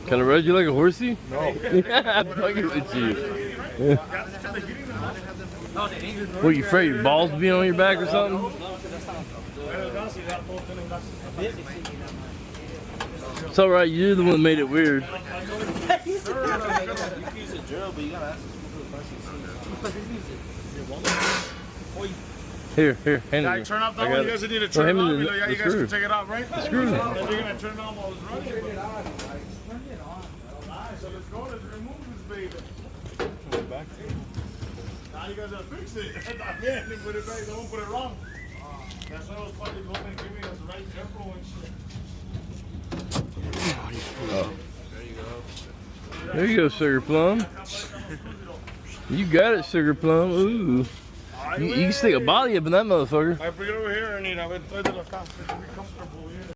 Can I ride you like a horsey? No. I'm fucking with you. What, you afraid your balls being on your back or something? It's alright, you're the one that made it weird. You can use a drill, but you gotta ask Here, hand it. Turn off that one. You guys need to turn it off. You guys can take it off, right? The screw. Then you're gonna turn it on while it's running. Turn it on. So let's go. Let's remove this baby. Now you guys gotta fix it. Man, they put it back. Don't put it wrong. That's why I was fucking hoping to give me the right tempo and shit. Oh. There you go, Sugar Plum. You got it, Sugar Plum. Ooh. You can stick a body up in that motherfucker. I bring it over here and eat. I went to the cost to be comfortable here.